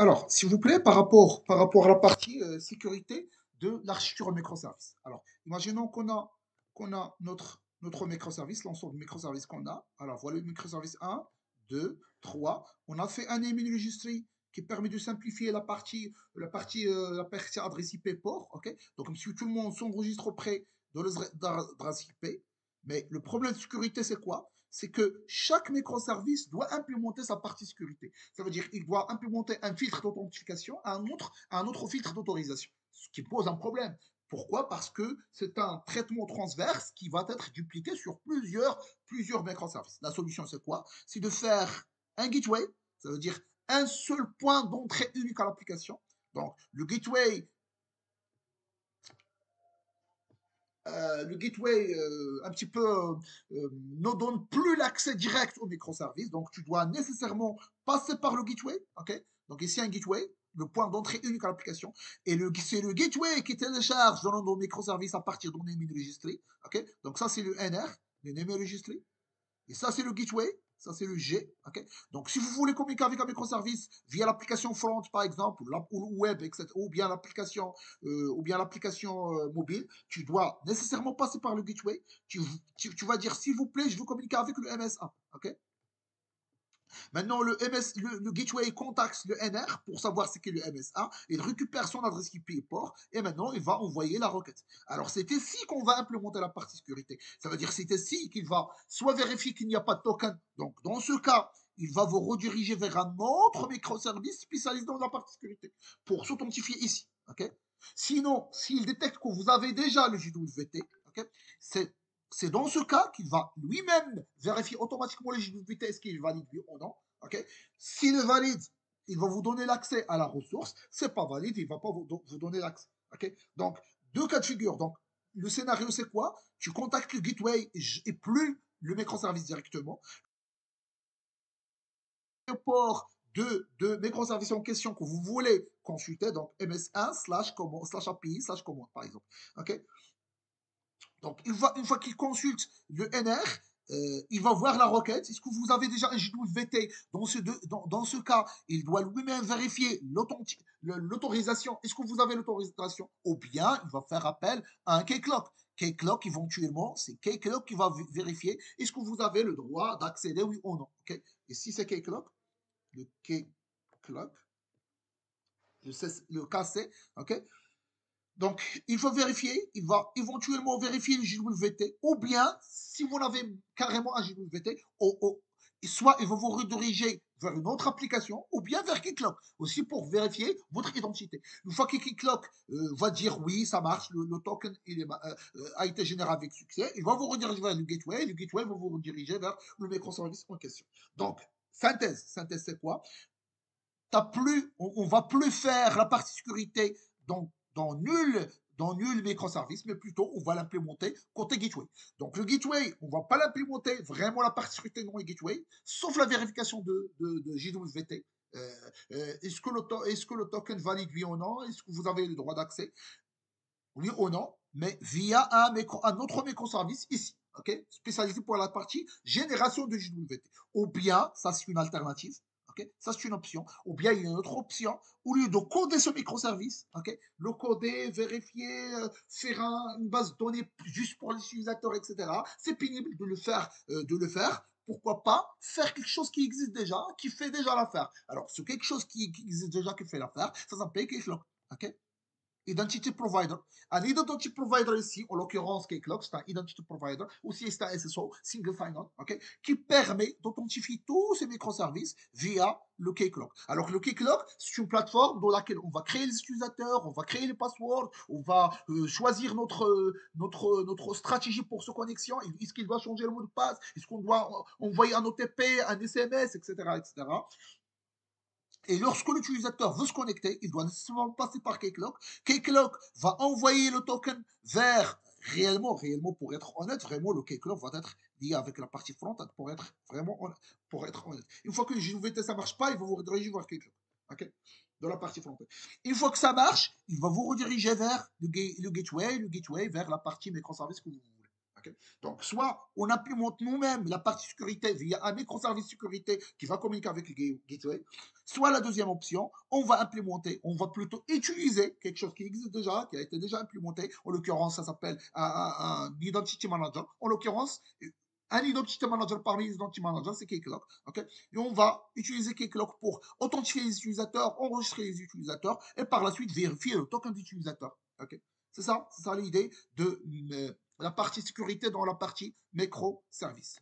Alors, s'il vous plaît, par rapport à la partie sécurité de l'architecture microservice. Alors, imaginons qu'on a notre microservice, l'ensemble de microservices qu'on a. Alors, voilà le microservice 1, 2, 3. On a fait un email registry qui permet de simplifier la partie adresse IP port. OK? Donc, comme si tout le monde s'enregistre auprès de l'adresse IP. Mais le problème de sécurité, c'est quoi? C'est que chaque microservice doit implémenter sa partie sécurité. Ça veut dire qu'il doit implémenter un filtre d'authentification à un autre filtre d'autorisation, ce qui pose un problème. Pourquoi? Parce que c'est un traitement transverse qui va être dupliqué sur plusieurs microservices. La solution, c'est quoi? C'est de faire un gateway, ça veut dire un seul point d'entrée unique à l'application. Donc, le gateway, un petit peu ne donne plus l'accès direct au microservice. Donc, tu dois nécessairement passer par le gateway. OK? Donc, ici, un gateway, le point d'entrée unique à l'application. Et c'est le gateway qui télécharge dans nos microservices à partir d'un email registry. OK? Donc, ça, c'est le NR, le email registry. Et ça, c'est le gateway. Ça, c'est le G. OK? Donc, si vous voulez communiquer avec un microservice via l'application front, par exemple, ou le web, etc., ou bien l'application mobile, tu dois nécessairement passer par le gateway. Tu vas dire, s'il vous plaît, je veux communiquer avec le MSA. OK? Maintenant, le gateway contacte le NR pour savoir ce qu'est le MSA. Il récupère son adresse IP et port et maintenant il va envoyer la requête. Alors, c'est ici qu'on va implémenter la partie sécurité. Ça veut dire que c'est ici qu'il va soit vérifier qu'il n'y a pas de token. Donc, dans ce cas, il va vous rediriger vers un autre microservice spécialisé dans la partie sécurité pour s'authentifier ici. OK? Sinon, s'il détecte que vous avez déjà le JWT, OK, c'est c'est dans ce cas qu'il va lui-même vérifier automatiquement l'éligibilité, est-ce qu'il est valide oui ou non. OK? S'il est valide, il va vous donner l'accès à la ressource. C'est pas valide, il ne va pas vous donner l'accès. OK? Donc, deux cas de figure. Donc, le scénario, c'est quoi? Tu contactes le gateway et plus le microservice directement. Le port de microservices en question que vous voulez consulter, donc ms1 slash API slash commande, par exemple. OK? Donc, une fois qu'il consulte le NR, il va voir la requête. Est-ce que vous avez déjà un JWT? Dans ce cas, il doit lui-même vérifier l'autorisation. Est-ce que vous avez l'autorisation? Ou bien, il va faire appel à un keyclock. Keyclock, éventuellement, c'est Keyclock qui va vérifier est-ce que vous avez le droit d'accéder, oui ou non. Okay? Et si c'est Keyclock, le Keyclock, le KC, ok? Donc, il faut vérifier, il va éventuellement vérifier le JWT, ou bien, si vous n'avez carrément un JWT, soit il va vous rediriger vers une autre application, ou bien vers Keycloak, aussi pour vérifier votre identité. Une fois que Keycloak va dire oui, ça marche, le token a été généré avec succès, il va vous rediriger vers le gateway va vous rediriger vers le microservice en question. Donc, synthèse c'est quoi? On va plus faire la partie sécurité dans nul microservice, mais plutôt on va l'implémenter côté gateway. Donc le gateway, on ne va pas l'implémenter vraiment la partie sécurité dans le gateway, sauf la vérification de JWT. Est-ce que le token valide oui ou non? Est-ce que vous avez le droit d'accès? Oui ou non? Mais via un autre microservice ici. OK? Spécialisé pour la partie génération de JWT. Ou bien, ça c'est une alternative. OK? Ça c'est une option. Ou bien il y a une autre option. Au lieu de coder ce microservice, OK? Le coder, vérifier, faire une base de données juste pour les utilisateurs, etc. C'est pénible de le faire. Pourquoi pas faire quelque chose qui existe déjà, qui fait déjà l'affaire. Alors, c'est quelque chose qui existe déjà, qui fait l'affaire, ça s'appelle Keycloak. OK? Identity Provider. Un Identity Provider ici, en l'occurrence Keycloak, c'est un Identity Provider, aussi c'est un SSO, Single Sign-On, okay, qui permet d'authentifier tous ces microservices via le Keycloak. Alors le Keycloak, c'est une plateforme dans laquelle on va créer les utilisateurs, on va créer les passwords, on va choisir notre stratégie pour ce connexion. Est-ce qu'il doit changer le mot de passe? Est-ce qu'on doit envoyer un OTP, un SMS, etc., etc. Et lorsque l'utilisateur veut se connecter, il doit nécessairement passer par Keycloak. Keycloak va envoyer le token vers réellement, pour être honnête, vraiment le Keycloak va être lié avec la partie front pour être vraiment honnête. Une fois que le JWT ça marche pas, il va vous rediriger vers Keycloak. OK? De la partie front. Une fois que ça marche, il va vous rediriger vers le gateway vers la partie microservice que vous voulez. Ok. Donc, soit on implémente nous-mêmes la partie sécurité via un microservice sécurité qui va communiquer avec le gateway, soit la deuxième option, on va implémenter, on va plutôt utiliser quelque chose qui existe déjà, qui a été déjà implémenté. En l'occurrence, ça s'appelle un Identity Manager. En l'occurrence, un Identity Manager parmi les Identity Managers, c'est Keycloak. Okay. Et on va utiliser Keycloak pour authentifier les utilisateurs, enregistrer les utilisateurs et par la suite vérifier le token d'utilisateur. Okay. C'est ça l'idée de la partie sécurité dans la partie microservice.